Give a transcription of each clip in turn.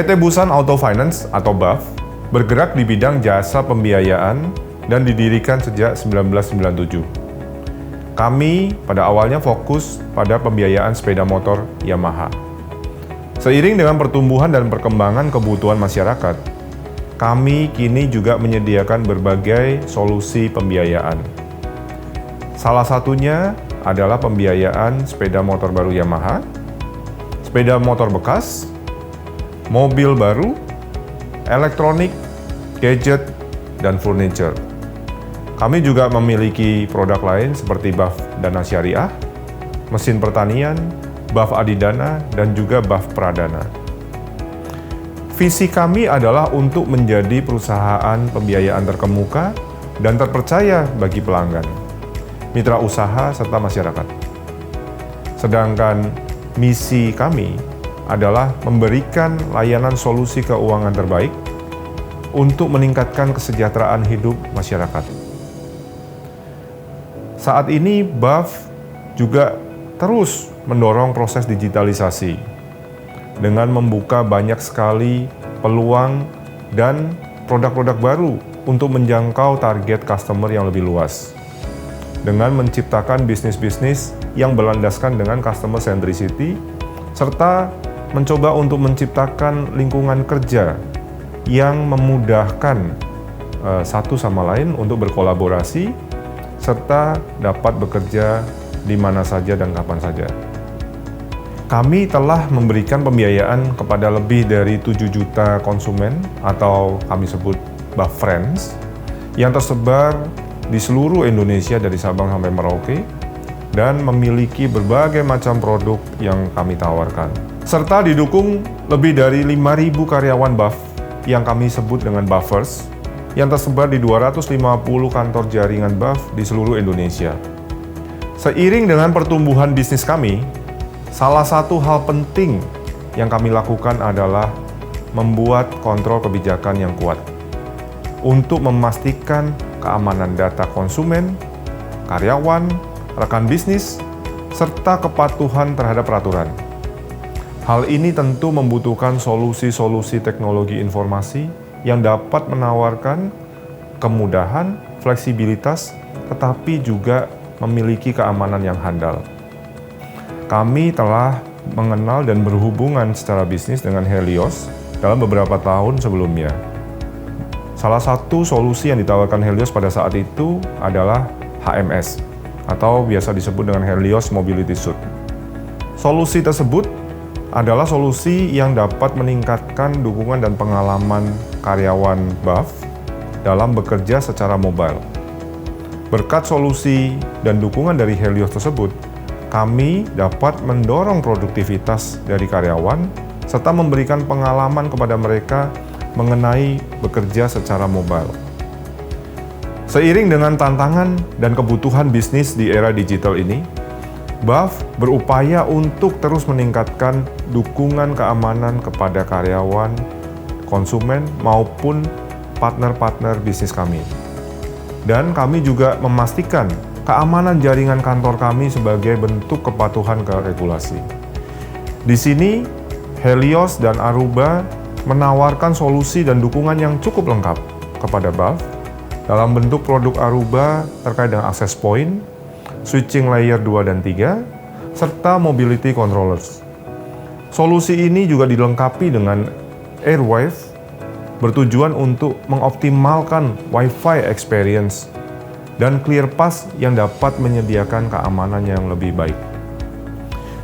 PT Busan Auto Finance atau BAF bergerak di bidang jasa pembiayaan dan didirikan sejak 1997. Kami pada awalnya fokus pada pembiayaan sepeda motor Yamaha. Seiring dengan pertumbuhan dan perkembangan kebutuhan masyarakat, kami kini juga menyediakan berbagai solusi pembiayaan. Salah satunya adalah pembiayaan sepeda motor baru Yamaha, sepeda motor bekas, mobil baru, elektronik, gadget, dan furniture. Kami juga memiliki produk lain seperti BAF Dana Syariah, mesin pertanian, BAF Adidana, dan juga BAF Pradana. Visi kami adalah untuk menjadi perusahaan pembiayaan terkemuka dan terpercaya bagi pelanggan, mitra usaha, serta masyarakat. Sedangkan misi kami adalah memberikan layanan solusi keuangan terbaik untuk meningkatkan kesejahteraan hidup masyarakat. Saat ini BAF juga terus mendorong proses digitalisasi dengan membuka banyak sekali peluang dan produk-produk baru untuk menjangkau target customer yang lebih luas. Dengan menciptakan bisnis-bisnis yang berlandaskan dengan customer centricity, serta mencoba untuk menciptakan lingkungan kerja yang memudahkan satu sama lain untuk berkolaborasi, serta dapat bekerja di mana saja dan kapan saja. Kami telah memberikan pembiayaan kepada lebih dari 7 juta konsumen atau kami sebut BAF Friends yang tersebar di seluruh Indonesia dari Sabang sampai Merauke dan memiliki berbagai macam produk yang kami tawarkan. Serta didukung lebih dari 5.000 karyawan BAF yang kami sebut dengan BAFers yang tersebar di 250 kantor jaringan BAF di seluruh Indonesia. Seiring dengan pertumbuhan bisnis kami, salah satu hal penting yang kami lakukan adalah membuat kontrol kebijakan yang kuat untuk memastikan keamanan data konsumen, karyawan, rekan bisnis, serta kepatuhan terhadap peraturan. Hal ini tentu membutuhkan solusi-solusi teknologi informasi yang dapat menawarkan kemudahan, fleksibilitas, tetapi juga memiliki keamanan yang handal. Kami telah mengenal dan berhubungan secara bisnis dengan Helios dalam beberapa tahun sebelumnya. Salah satu solusi yang ditawarkan Helios pada saat itu adalah HMS, atau biasa disebut dengan Helios Mobility Suite. Solusi tersebut adalah solusi yang dapat meningkatkan dukungan dan pengalaman karyawan BAF dalam bekerja secara mobile. Berkat solusi dan dukungan dari Helios tersebut, kami dapat mendorong produktivitas dari karyawan serta memberikan pengalaman kepada mereka mengenai bekerja secara mobile. Seiring dengan tantangan dan kebutuhan bisnis di era digital ini, BAF berupaya untuk terus meningkatkan dukungan keamanan kepada karyawan, konsumen, maupun partner-partner bisnis kami. Dan kami juga memastikan keamanan jaringan kantor kami sebagai bentuk kepatuhan ke regulasi. Di sini, Helios dan Aruba menawarkan solusi dan dukungan yang cukup lengkap kepada BAF dalam bentuk produk Aruba terkait dengan access point, switching layer 2 dan 3, serta mobility controllers. Solusi ini juga dilengkapi dengan Airwave, bertujuan untuk mengoptimalkan Wi-Fi experience dan ClearPass yang dapat menyediakan keamanan yang lebih baik.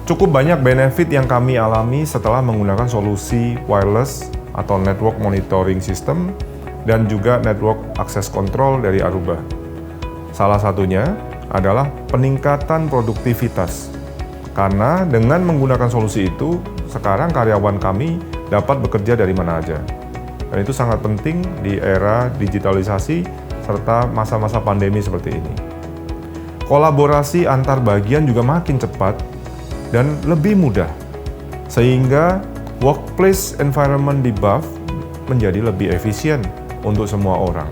Cukup banyak benefit yang kami alami setelah menggunakan solusi wireless atau network monitoring system dan juga network access control dari Aruba. Salah satunya adalah peningkatan produktivitas. Karena dengan menggunakan solusi itu, sekarang karyawan kami dapat bekerja dari mana aja. Dan itu sangat penting di era digitalisasi serta masa-masa pandemi seperti ini. Kolaborasi antar bagian juga makin cepat dan lebih mudah, sehingga workplace environment di BAF menjadi lebih efisien untuk semua orang.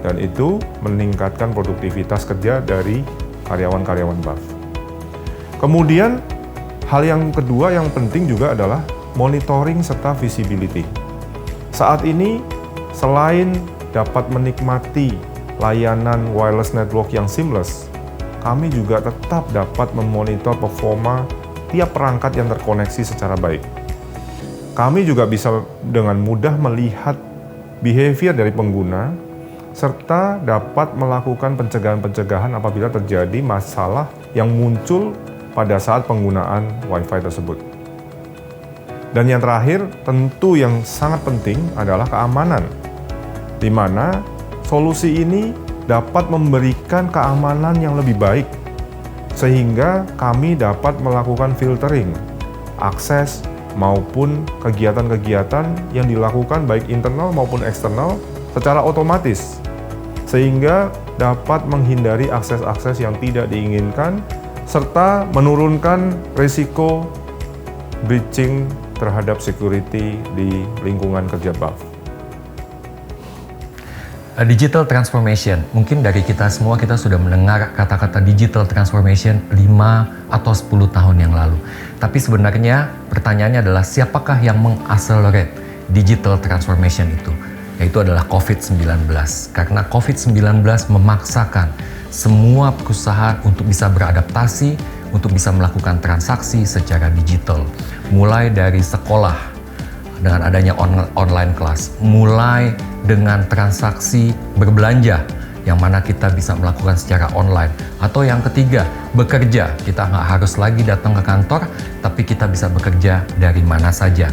Dan itu meningkatkan produktivitas kerja dari karyawan-karyawan BAF. Kemudian, hal yang kedua yang penting juga adalah monitoring serta visibility. Saat ini, selain dapat menikmati layanan wireless network yang seamless, kami juga tetap dapat memonitor performa tiap perangkat yang terkoneksi secara baik. Kami juga bisa dengan mudah melihat behavior dari pengguna, serta dapat melakukan pencegahan-pencegahan apabila terjadi masalah yang muncul pada saat penggunaan Wi-Fi tersebut. Dan yang terakhir, tentu yang sangat penting adalah keamanan, di mana solusi ini dapat memberikan keamanan yang lebih baik, sehingga kami dapat melakukan filtering, akses, maupun kegiatan-kegiatan yang dilakukan baik internal maupun eksternal secara otomatis, sehingga dapat menghindari akses-akses yang tidak diinginkan, serta menurunkan risiko breaching terhadap security di lingkungan kerja BAF. Digital transformation, mungkin dari kita semua kita sudah mendengar kata-kata digital transformation 5 atau 10 tahun yang lalu. Tapi sebenarnya pertanyaannya adalah siapakah yang mengaccelerate digital transformation itu? Yaitu adalah COVID-19. Karena COVID-19 memaksakan semua perusahaan untuk bisa beradaptasi, untuk bisa melakukan transaksi secara digital. Mulai dari sekolah, dengan adanya online class, mulai dengan transaksi berbelanja yang mana kita bisa melakukan secara online, atau yang ketiga, bekerja. Kita nggak harus lagi datang ke kantor, tapi kita bisa bekerja dari mana saja.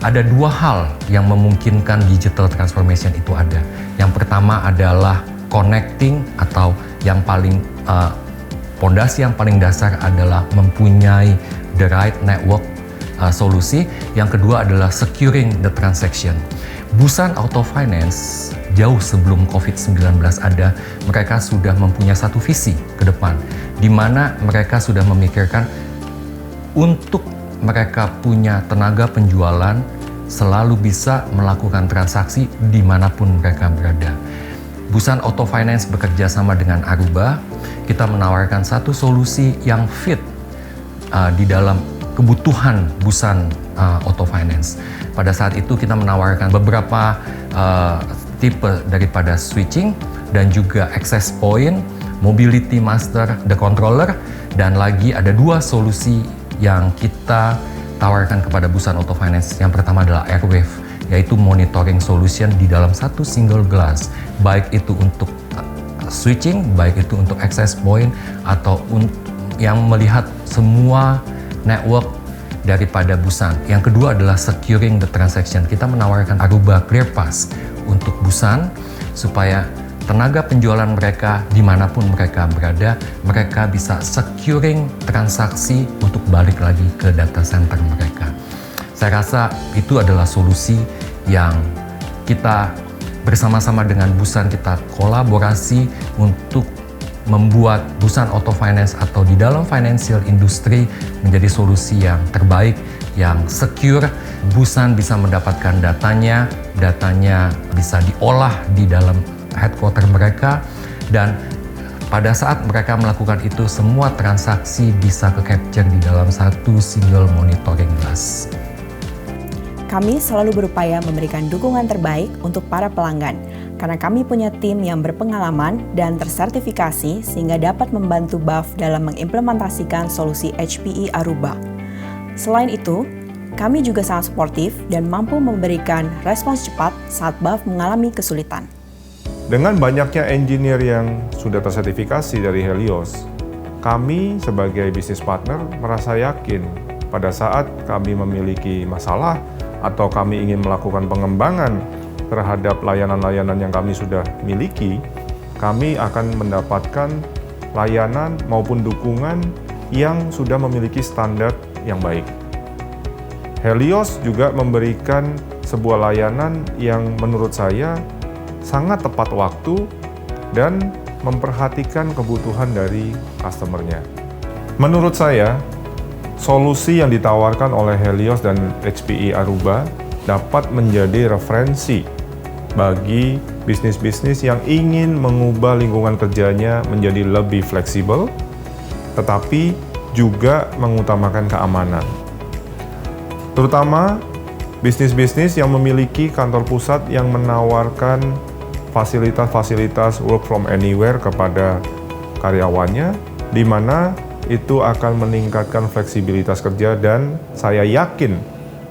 Ada dua hal yang memungkinkan digital transformation itu ada. Yang pertama adalah connecting, atau yang paling pondasi yang paling dasar adalah mempunyai the right network solusi. Yang kedua adalah securing the transaction. Busan Auto Finance jauh sebelum COVID-19 ada, mereka sudah mempunyai satu visi ke depan, di mana mereka sudah memikirkan untuk mereka punya tenaga penjualan selalu bisa melakukan transaksi dimanapun mereka berada. Busan Auto Finance bekerja sama dengan Aruba, kita menawarkan satu solusi yang fit di dalam kebutuhan Busan Auto Finance. Pada saat itu kita menawarkan beberapa tipe daripada switching dan juga access point, mobility master, the controller, dan lagi ada dua solusi yang kita tawarkan kepada Busan Auto Finance. Yang pertama adalah Airwave, yaitu monitoring solution di dalam satu single glass, baik itu untuk switching, baik itu untuk access point, atau yang melihat semua network daripada Busan. Yang kedua adalah securing the transaction. Kita menawarkan Aruba ClearPass untuk Busan supaya tenaga penjualan mereka dimanapun mereka berada, mereka bisa securing transaksi untuk balik lagi ke data center mereka. Saya rasa itu adalah solusi yang kita bersama-sama dengan Busan kita kolaborasi untuk membuat Busan Auto Finance atau di dalam financial industry menjadi solusi yang terbaik, yang secure. Busan bisa mendapatkan datanya bisa diolah di dalam headquarter mereka, dan pada saat mereka melakukan itu, semua transaksi bisa ke-capture di dalam satu single monitoring glass. Kami selalu berupaya memberikan dukungan terbaik untuk para pelanggan, karena kami punya tim yang berpengalaman dan tersertifikasi sehingga dapat membantu BAF dalam mengimplementasikan solusi HPE Aruba. Selain itu, kami juga sangat suportif dan mampu memberikan respons cepat saat BAF mengalami kesulitan. Dengan banyaknya engineer yang sudah tersertifikasi dari Helios, kami sebagai bisnis partner merasa yakin pada saat kami memiliki masalah atau kami ingin melakukan pengembangan terhadap layanan-layanan yang kami sudah miliki, kami akan mendapatkan layanan maupun dukungan yang sudah memiliki standar yang baik. Helios juga memberikan sebuah layanan yang menurut saya sangat tepat waktu dan memperhatikan kebutuhan dari customer-nya. Menurut saya, solusi yang ditawarkan oleh Helios dan HPE Aruba dapat menjadi referensi bagi bisnis-bisnis yang ingin mengubah lingkungan kerjanya menjadi lebih fleksibel, tetapi juga mengutamakan keamanan. terutama bisnis-bisnis yang memiliki kantor pusat yang menawarkan fasilitas-fasilitas work from anywhere kepada karyawannya, di mana itu akan meningkatkan fleksibilitas kerja dan saya yakin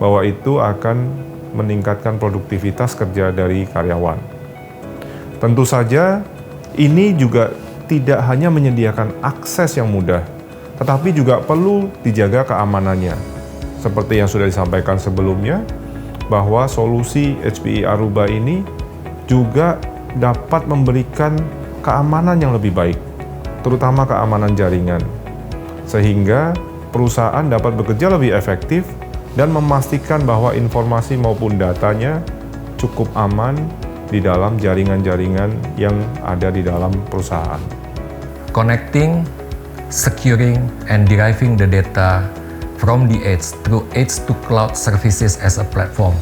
bahwa itu akan meningkatkan produktivitas kerja dari karyawan. Tentu saja ini juga tidak hanya menyediakan akses yang mudah, tetapi juga perlu dijaga keamanannya. Seperti yang sudah disampaikan sebelumnya, bahwa solusi HPE Aruba ini juga dapat memberikan keamanan yang lebih baik, terutama keamanan jaringan, sehingga perusahaan dapat bekerja lebih efektif dan memastikan bahwa informasi maupun datanya cukup aman di dalam jaringan-jaringan yang ada di dalam perusahaan. Connecting, securing, and deriving the data from the edge through edge to cloud services as a platform,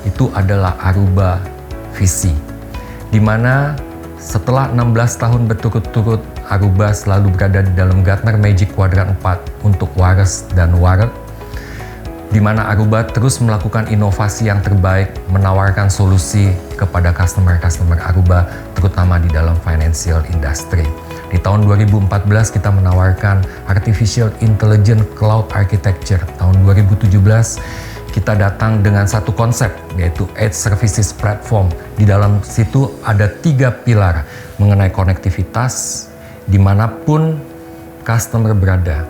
itu adalah Aruba visi. Di mana setelah 16 tahun berturut-turut Aruba selalu berada di dalam Gartner Magic Quadrant 4 untuk wireless dan wired, di mana Aruba terus melakukan inovasi yang terbaik, menawarkan solusi kepada customer-customer Aruba, terutama di dalam financial industry. Di tahun 2014 kita menawarkan Artificial Intelligence Cloud Architecture. Tahun 2017 kita datang dengan satu konsep, yaitu Edge Services Platform. Di dalam situ ada 3 pilar mengenai konektivitas dimanapun customer berada.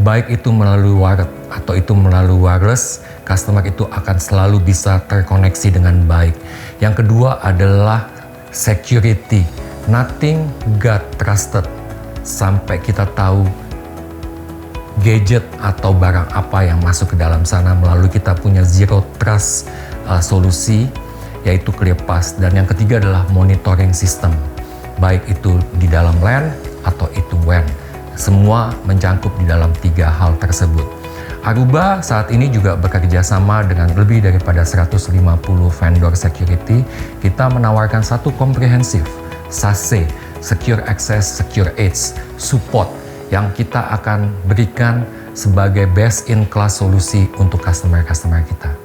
Baik itu melalui wired atau itu melalui wireless, customer itu akan selalu bisa terkoneksi dengan baik. Yang kedua adalah security. Nothing got trusted sampai kita tahu gadget atau barang apa yang masuk ke dalam sana melalui kita punya zero trust solusi, yaitu ClearPass. Dan yang ketiga adalah monitoring system, baik itu di dalam LAN atau itu WAN. Semua mencangkup di dalam 3 hal tersebut. Aruba saat ini juga bekerja sama dengan lebih daripada 150 vendor security. Kita menawarkan satu komprehensif SASE, Secure Access, Secure Edge, support yang kita akan berikan sebagai best in class solusi untuk customer-customer kita.